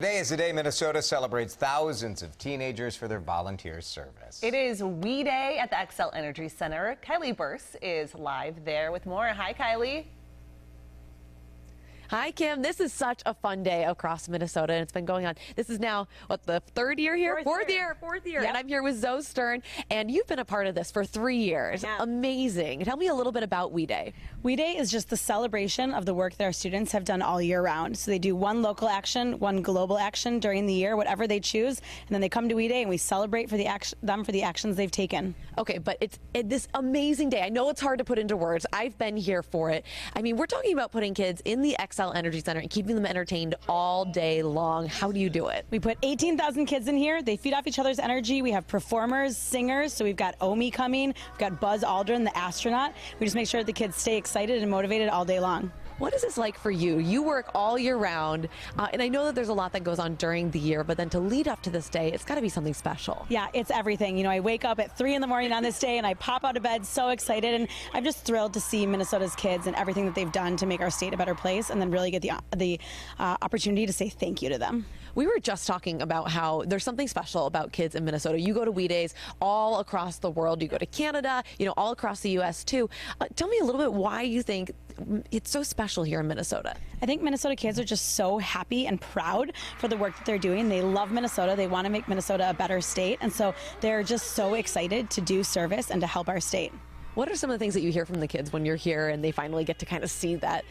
Today is the day Minnesota celebrates thousands of teenagers for their volunteer service. It is We Day at the Xcel Energy Center. Kylie Bearse is live there with more. Hi, Kylie. Hi, Kim. This is such a fun day across Minnesota, and it's been going on. This is now, what, the third year here? Fourth year. Yep. And I'm here with Zoe Stern, and you've been a part of this for 3 years. Yeah. Amazing. Tell me a little bit about We Day. We Day is just the celebration of the work that our students have done all year round. So they do one local action, one global action during the year, whatever they choose, and then they come to We Day and we celebrate for them for the actions they've taken. Okay, but it's this amazing day. I know it's hard to put into words. I've been here for it. I mean, we're talking about putting kids in the Xcel Energy Center and keeping them entertained all day long. How do you do it? We put 18,000 kids in here. They feed off each other's energy. We have performers, singers. So we've got Omi coming. We've got Buzz Aldrin, the astronaut. We just make sure that the kids stay excited and motivated all day long. What is this like for you? You work all year round, and I know that there's a lot that goes on during the year, but then to lead up to this day, it's got to be something special. Yeah, it's everything. You know, I wake up at 3 in the morning on this day and I pop out of bed so excited, and I'm just thrilled to see Minnesota's kids and everything that they've done to make our state a better place, and then really get the opportunity to say thank you to them. We were just talking about how there's something special about kids in Minnesota. You go to We Days all across the world. You go to Canada, you know, all across the U.S. too. Tell me a little bit why you think it's so special here in Minnesota. I think Minnesota kids are just so happy and proud for the work that they're doing. They love Minnesota. They want to make Minnesota a better state. And so they're just so excited to do service and to help our state. What are some of the things that you hear from the kids when you're here and they finally get to kind of see that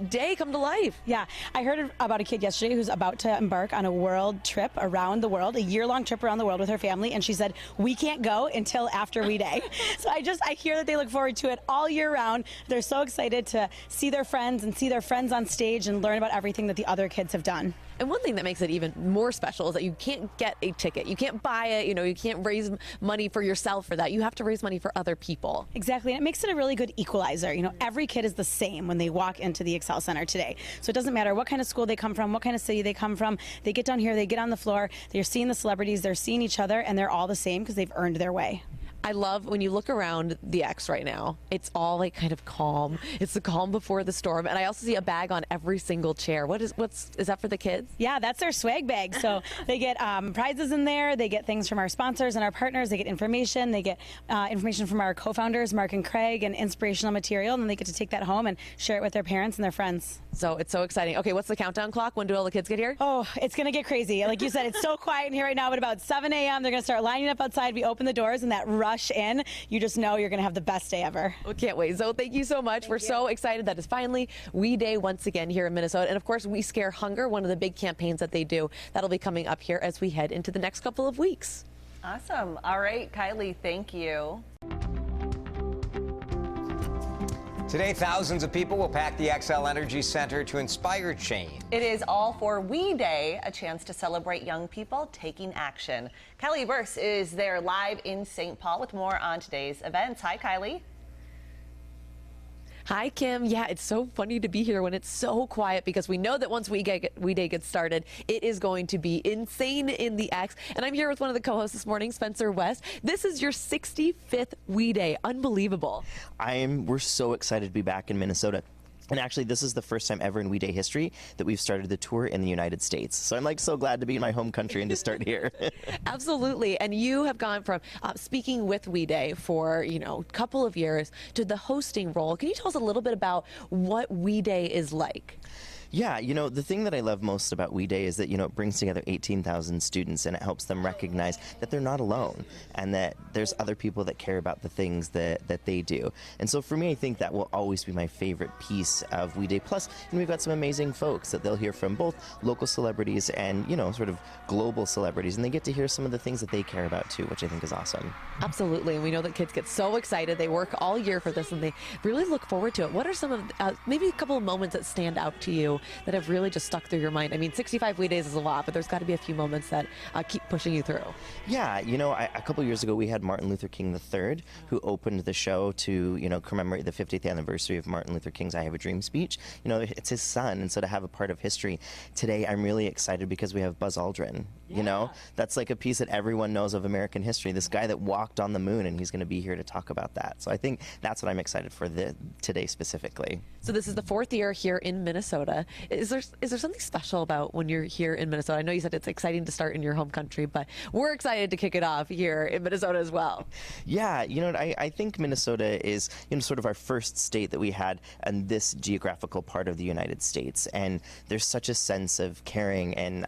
day come to life? Yeah, I heard about a kid yesterday who's about to embark on a world trip around the world, a year-long trip around the world with her family, and she said, we can't go until after We Day. So I hear that they look forward to it all year round. They're so excited to see their friends and see their friends on stage and learn about everything that the other kids have done. And one thing that makes it even more special is that you can't get a ticket. You can't buy it. You know, you can't raise money for yourself for that. You have to raise money for other people. Exactly, and it makes it a really good equalizer. You know, every kid is the same when they walk into the Xcel Center today. So it doesn't matter what kind of school they come from, what kind of city they come from. They get down here, they get on the floor, they're seeing the celebrities, they're seeing each other, and they're all the same because they've earned their way. I love when you look around the X right now, it's all like kind of calm. It's the calm before the storm. And I also see a bag on every single chair. Is that for the kids? Yeah, that's their swag bag. So they get prizes in there. They get things from our sponsors and our partners. They get information. They get information from our co-founders, Mark and Craig, and inspirational material. And then they get to take that home and share it with their parents and their friends. So it's so exciting. Okay, what's the countdown clock? When do all the kids get here? Oh, it's going to get crazy. Like you said, it's so quiet in here right now, but about 7 a.m. they're going to start lining up outside. We open the doors and that rush in, you just know you're going to have the best day ever. We can't wait. So thank you so much. We're so excited that it's finally We Day once again here in Minnesota. And of course, We Scare Hunger, one of the big campaigns that they do. That'll be coming up here as we head into the next couple of weeks. Awesome. All right, Kylie, thank you. Today, thousands of people will pack the Xcel Energy Center to inspire change. It is all for We Day, a chance to celebrate young people taking action. Kylie Bearse is there live in St. Paul with more on today's events. Hi, Kylie. Hi, Kim. Yeah, it's so funny to be here when it's so quiet because we know that once We Day gets started, it is going to be insane in the X. And I'm here with one of the co-hosts this morning, Spencer West. This is your 65th We Day. Unbelievable. We're so excited to be back in Minnesota. And actually, this is the first time ever in We Day history that we've started the tour in the United States. So I'm so glad to be in my home country and to start here. Absolutely. And you have gone from speaking with We Day for, a couple of years to the hosting role. Can you tell us a little bit about what We Day is like? Yeah, the thing that I love most about We Day is that, it brings together 18,000 students and it helps them recognize that they're not alone and that there's other people that care about the things that they do. And so for me, I think that will always be my favorite piece of We Day. Plus, we've got some amazing folks that they'll hear from, both local celebrities and, sort of global celebrities. And they get to hear some of the things that they care about too, which I think is awesome. Absolutely. And we know that kids get so excited. They work all year for this and they really look forward to it. What are some of, maybe a couple of moments that stand out to you that have really just stuck through your mind? I mean, 65 We Days is a lot, but there's got to be a few moments that keep pushing you through. Yeah, a couple years ago we had Martin Luther King III, who opened the show to, commemorate the 50th anniversary of Martin Luther King's I Have a Dream speech. It's his son, and so to have a part of history. Today I'm really excited because we have Buzz Aldrin. That's like a piece that everyone knows of American history, this guy that walked on the moon, and he's going to be here to talk about that. So I think that's what I'm excited for today specifically. So this is the 4th year here in Minnesota. Is there something special about when you're here in Minnesota? I know you said it's exciting to start in your home country, but we're excited to kick it off here in Minnesota as well. Yeah, I think Minnesota is sort of our first state that we had in this geographical part of the United States, and there's such a sense of caring and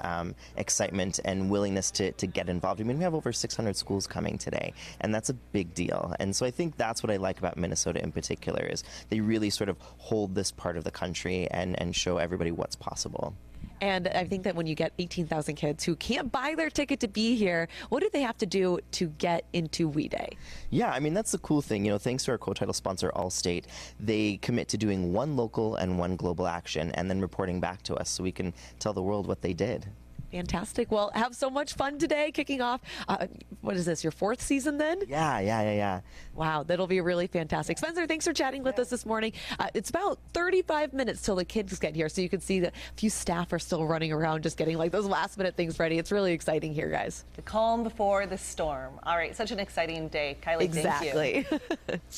excitement and willingness to get involved. I mean, we have over 600 schools coming today, and that's a big deal. And so I think that's what I like about Minnesota in particular, is they really sort of hold this part of the country and show everybody what's possible. And I think that when you get 18,000 kids who can't buy their ticket to be here, what do they have to do to get into We Day? Yeah, I mean, that's the cool thing. Thanks to our co-title sponsor, Allstate, they commit to doing one local and one global action and then reporting back to us so we can tell the world what they did. Fantastic. Well, have so much fun today, kicking off, what is this, your 4th season then? Yeah. Wow, that'll be really fantastic. Spencer, thanks for chatting with us this morning. It's about 35 minutes till the kids get here, so you can see that a few staff are still running around just getting like those last minute things ready. It's really exciting here, guys. The calm before the storm. All right, such an exciting day. Kylie, thank you. Exactly.